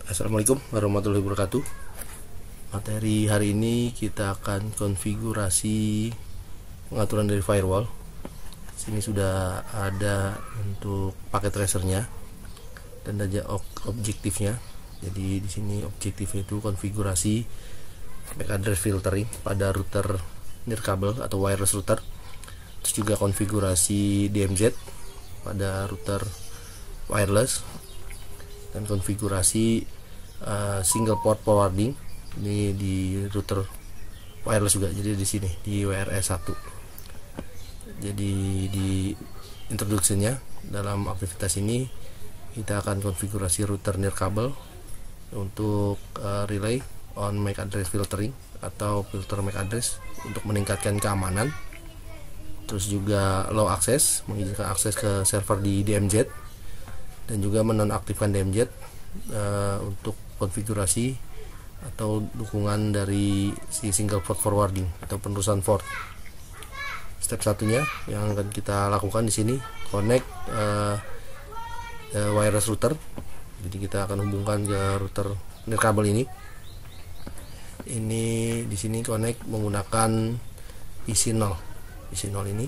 Assalamualaikum warahmatullahi wabarakatuh. Materi hari ini kita akan konfigurasi pengaturan dari firewall. Sini sudah ada untuk paket tracernya dan ada objektifnya. Jadi di sini objektifnya itu konfigurasi MAC address filtering pada router nirkabel atau wireless router. Terus juga konfigurasi DMZ pada router wireless dan konfigurasi single port forwarding ini di router wireless juga. Jadi di sini di WRS 1. Jadi di introduksinya dalam aktivitas ini kita akan konfigurasi router nirkabel untuk relay on MAC address filtering atau filter MAC address untuk meningkatkan keamanan. Terus juga low access, mengizinkan akses ke server di DMZ, dan juga menonaktifkan DMZ untuk konfigurasi atau dukungan dari si single port forwarding atau penerusan port. Step satunya yang akan kita lakukan di sini connect wireless router. Jadi kita akan hubungkan ke router nirkabel ini. Ini di sini connect menggunakan PC0 ini,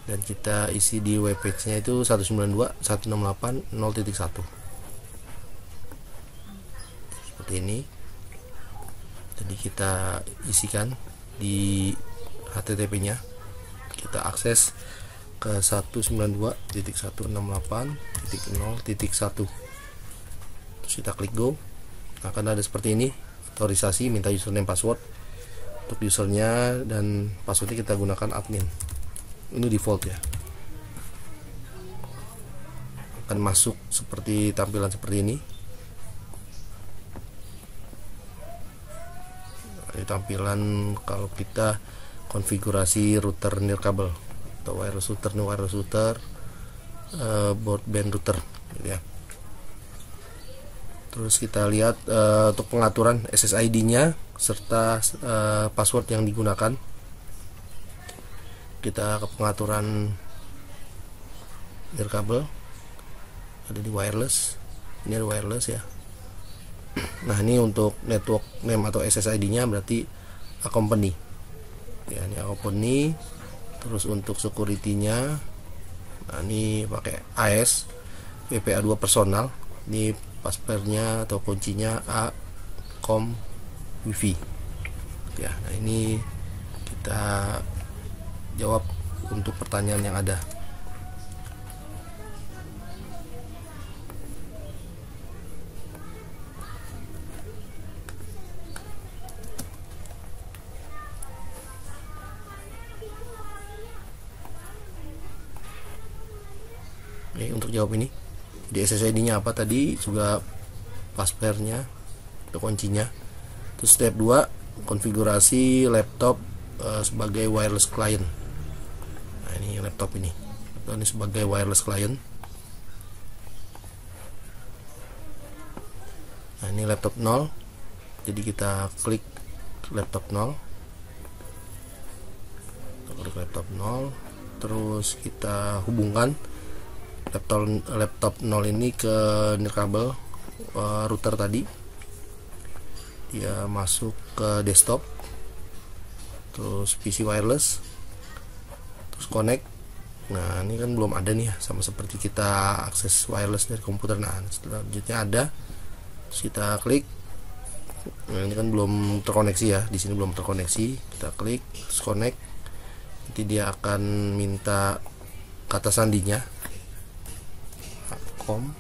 dan kita isi di web page-nya itu 192.168.0.1 seperti ini. Jadi kita isikan di HTTP-nya, kita akses ke 192.168.0.1, terus kita klik go. Akan ada seperti ini, otorisasi, minta username password. Untuk usernya dan passwordnya kita gunakan admin, ini default ya. Akan masuk seperti tampilan seperti ini. Ini tampilan kalau kita konfigurasi router nirkabel atau wireless router, broadband router gitu ya. Terus kita lihat untuk pengaturan SSID-nya serta password yang digunakan. Kita ke pengaturan nirkabel, ada di wireless. Ini ada wireless ya. Nah, ini untuk network name atau SSID-nya berarti company. Ya, ini company. Terus untuk security-nya, nah ini pakai AS WPA2 personal. Ini passwordnya atau kuncinya A.com wifi. Ya, nah ini kita jawab untuk pertanyaan yang ada. Oke, untuk jawab ini di SSID-nya apa tadi, juga passwordnya atau kuncinya. Terus step 2 konfigurasi laptop sebagai wireless client. Nah, ini laptop ini sebagai wireless client. Nah, ini laptop 0. Jadi kita klik laptop 0. Klik laptop 0. Terus kita hubungkan laptop 0 ini ke nirkabel router tadi. Dia masuk ke desktop, terus PC wireless, terus connect. Nah, ini kan belum ada nih ya, sama seperti kita akses wireless dari komputer. Nah, selanjutnya ada, terus kita klik. Nah, ini kan belum terkoneksi ya, di sini belum terkoneksi. Kita klik terus connect. Nanti dia akan minta kata sandinya .com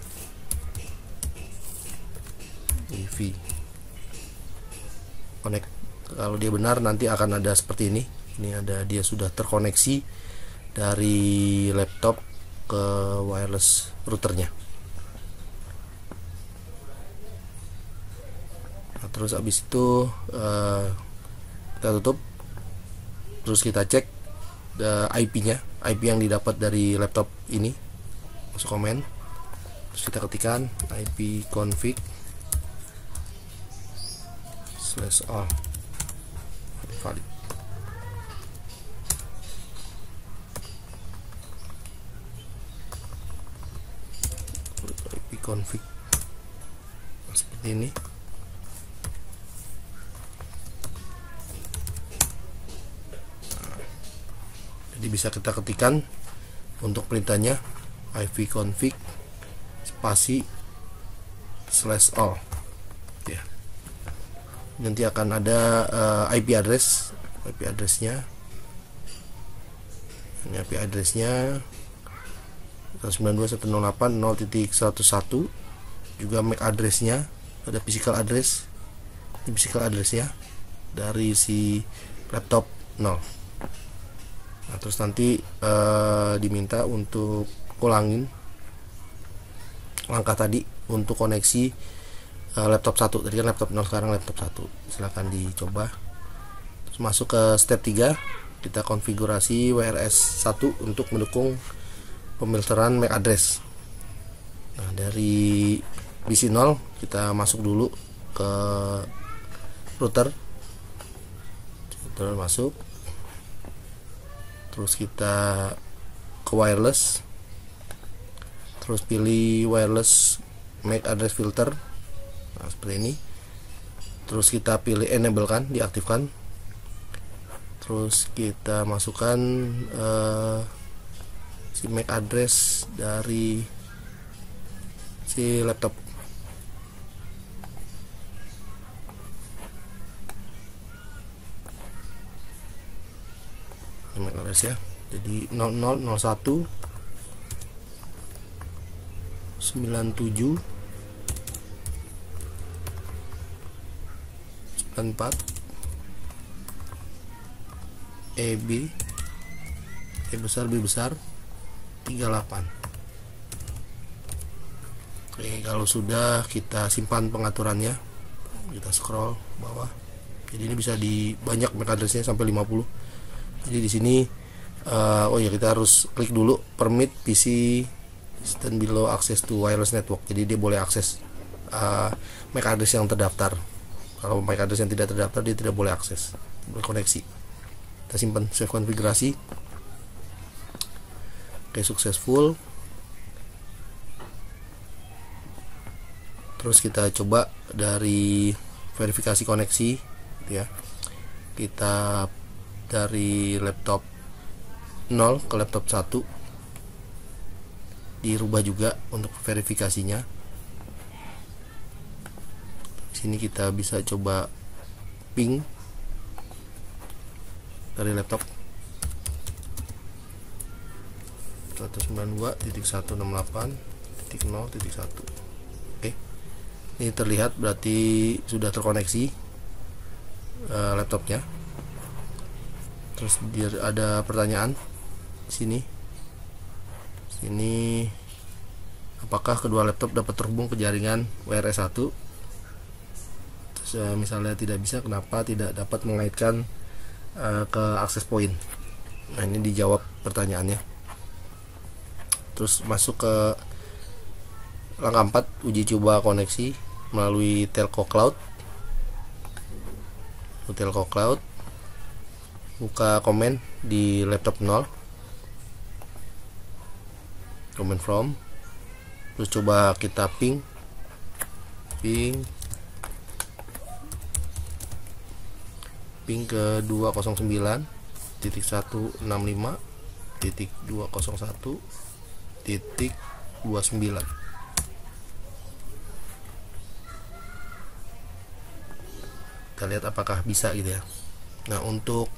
wifi connect. Kalau dia benar nanti akan ada seperti ini. Ini ada, dia sudah terkoneksi dari laptop ke wireless routernya. Nah, terus habis itu kita tutup. Terus kita cek IP-nya, IP yang didapat dari laptop ini. Masuk komen. Terus kita ketikkan ipconfig /all valid. ipconfig seperti ini. Jadi bisa kita ketikkan untuk perintahnya ipconfig spasi /all ya. Nanti akan ada IP addressnya. Ini IP addressnya 192.168.0.11. Juga MAC addressnya, ada physical address. Ini physical addressnya dari si laptop 0. Nah, terus nanti diminta untuk ulangin langkah tadi untuk koneksi laptop 1. Tadi kan laptop 0, sekarang laptop 1. Silahkan dicoba. Terus masuk ke step 3, kita konfigurasi WRS 1 untuk mendukung pemilteran MAC address. Nah, dari PC 0 kita masuk dulu ke router. Masuk. Terus kita ke wireless. Terus pilih wireless MAC address filter. Nah, seperti ini. Terus kita pilih enable kan, diaktifkan. Terus kita masukkan si MAC address dari si laptop. Ini MAC address ya. Jadi 0001 97 94 EB E besar B besar 38. Oke, kalau sudah kita simpan pengaturannya, kita scroll bawah. Jadi ini bisa di banyak MAC addressnya sampai 50. Jadi di sini oh ya, kita harus klik dulu permit PC stand below access to wireless network. Jadi dia boleh akses MAC address yang terdaftar. Kalau MAC address yang tidak terdaftar dia tidak boleh akses, berkoneksi. Kita simpan, save konfigurasi. Oke, successful. Terus kita coba dari verifikasi koneksi ya. Kita dari laptop 0 ke laptop 1 dirubah juga untuk verifikasinya. Di sini kita bisa coba ping dari laptop 192.168.0.1. Oke, ini terlihat berarti sudah terkoneksi laptopnya. Terus dia ada pertanyaan di sini, apakah kedua laptop dapat terhubung ke jaringan WRS 1? Terus misalnya tidak bisa, kenapa tidak dapat mengaitkan ke access point? Nah, ini dijawab pertanyaannya. Terus masuk ke langkah 4, uji coba koneksi melalui telco cloud. Telco cloud, buka komen di laptop 0, comment from, terus coba kita ping ke 209.165.201.29. Kita lihat apakah bisa gitu ya. Nah, untuk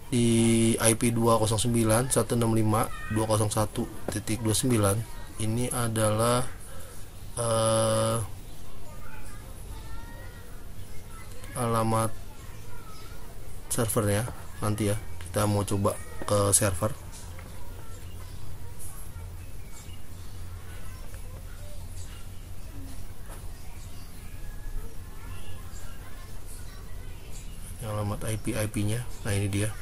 di IP 209.165.201.29 ini adalah alamat servernya. Nanti ya kita mau coba ke server. Alamat IP-nya. Nah, ini dia.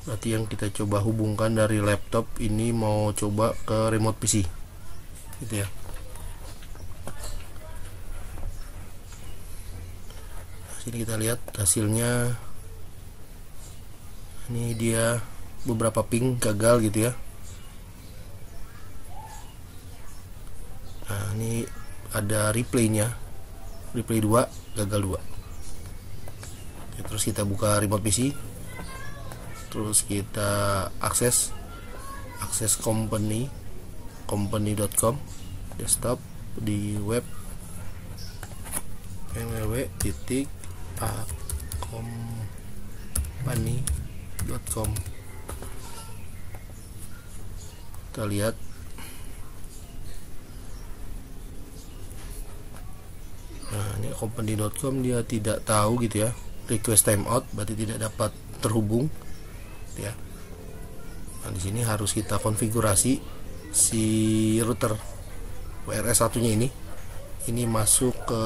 Berarti yang kita coba hubungkan dari laptop ini mau coba ke remote PC gitu ya. Sini kita lihat hasilnya. Ini dia beberapa ping gagal gitu ya. Nah, ini ada replaynya. replay 2, gagal 2. Oke, terus kita buka remote PC, terus kita akses company.com desktop di web www.company.com. Kita lihat ini company.com, dia tidak tahu gitu ya, request timeout berarti tidak dapat terhubung ya. Nah, di sini harus kita konfigurasi si router WRS 1 nya ini masuk ke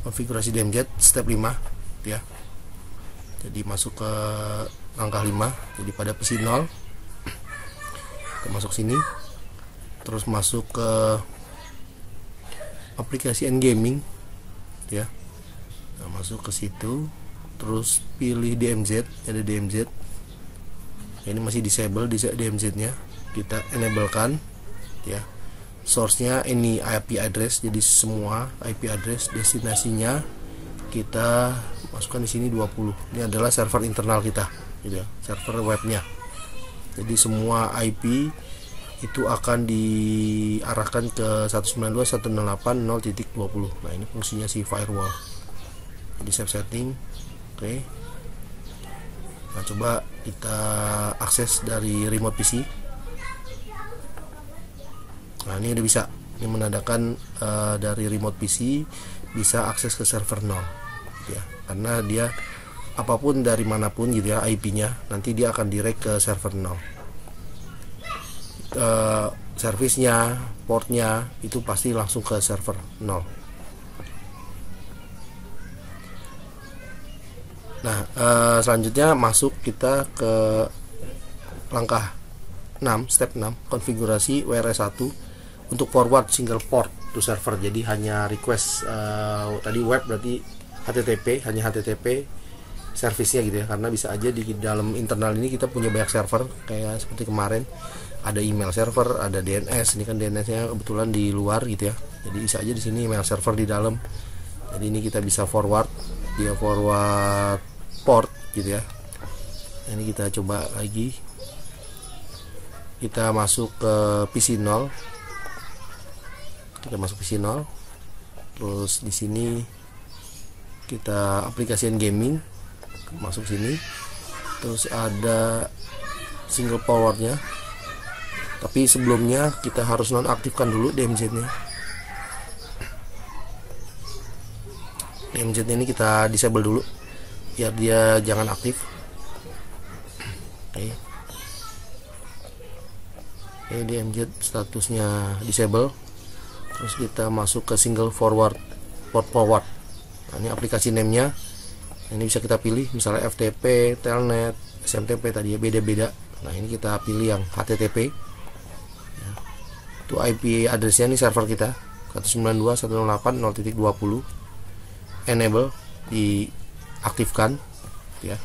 konfigurasi DMZ step 5 ya. Jadi masuk ke langkah 5, jadi pada PC 0 kita masuk sini, terus masuk ke aplikasi N-Gaming ya. Nah, masuk ke situ, terus pilih DMZ, ada DMZ. Ini masih disable di DMZ nya, kita enablekan ya. Source nya ini IP address, jadi semua IP address destinasinya kita masukkan di sini 20. Ini adalah server internal kita gitu ya, server webnya. Jadi semua IP itu akan diarahkan ke 192.168.0.20. Nah, ini fungsinya si firewall. Jadi save setting. Oke. Nah, coba kita akses dari remote PC. Nah, ini udah bisa. Ini menandakan dari remote PC bisa akses ke server 0 gitu ya. Karena dia apapun dari manapun gitu ya IP-nya, nanti dia akan direct ke server 0. Servisnya, portnya itu pasti langsung ke server 0. Nah, selanjutnya masuk kita ke langkah 6, step 6, konfigurasi WRS 1 untuk forward single port to server. Jadi hanya request tadi web berarti HTTP, hanya HTTP servisnya gitu ya, karena bisa aja di dalam internal ini kita punya banyak server kayak seperti kemarin ada email server, ada DNS. Ini kan DNS-nya kebetulan di luar gitu ya. Jadi bisa aja di sini email server di dalam. Jadi ini kita bisa forward, dia forward port gitu ya. Ini kita coba lagi. Kita masuk ke PC 0. Kita masuk PC 0. Terus di sini kita aplikasi N-Gaming, masuk sini. Terus ada single powernya. Tapi sebelumnya kita harus nonaktifkan dulu DMZ-nya. DMZ ini kita disable dulu biar dia jangan aktif. Oke. Oke, DMZ statusnya disable. Terus kita masuk ke single forward, port forward. Nah, ini aplikasi name-nya. Ini bisa kita pilih misalnya FTP, Telnet, SMTP tadi ya, beda-beda. Nah, ini kita pilih yang HTTP. Itu IP addressnya ini server kita 192.168.0.20. Enable diaktifkan ya.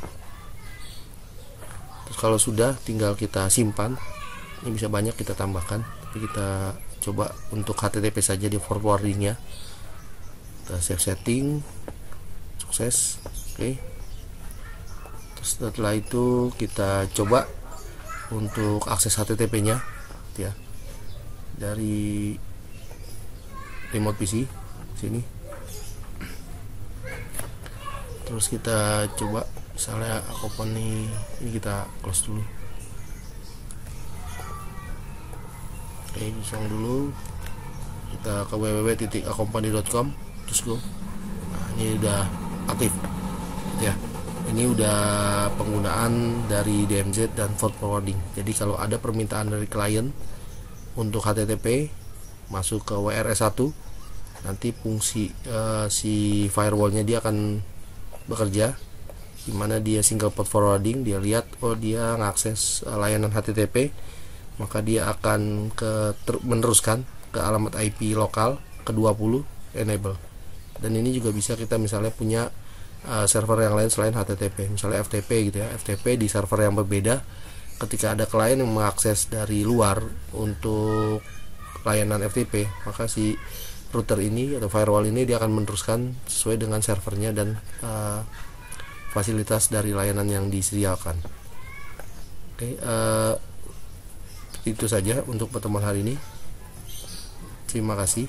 Terus kalau sudah tinggal kita simpan. Ini bisa banyak kita tambahkan, tapi kita coba untuk HTTP saja di forwardingnya. Kita save setting, sukses. Oke. Terus setelah itu kita coba untuk akses HTTP nya ya, dari remote PC sini. Terus kita coba misalnya company ini, kita close dulu. Oke, iseng dulu. Kita ke www.company.com, terus go. Nah, ini udah aktif ya. Ini udah penggunaan dari DMZ dan forwarding. Jadi kalau ada permintaan dari klien untuk HTTP masuk ke WRS 1, nanti fungsi si firewallnya dia akan bekerja, dimana dia single port forwarding. Dia lihat dia ngakses layanan HTTP, maka dia akan meneruskan ke alamat IP lokal ke 20 enable. Dan ini juga bisa kita misalnya punya server yang lain selain HTTP, misalnya FTP gitu ya, FTP di server yang berbeda. Ketika ada klien yang mengakses dari luar untuk layanan FTP, maka si router ini atau firewall ini dia akan meneruskan sesuai dengan servernya dan fasilitas dari layanan yang disediakan. Oke, itu saja untuk pertemuan hari ini. Terima kasih.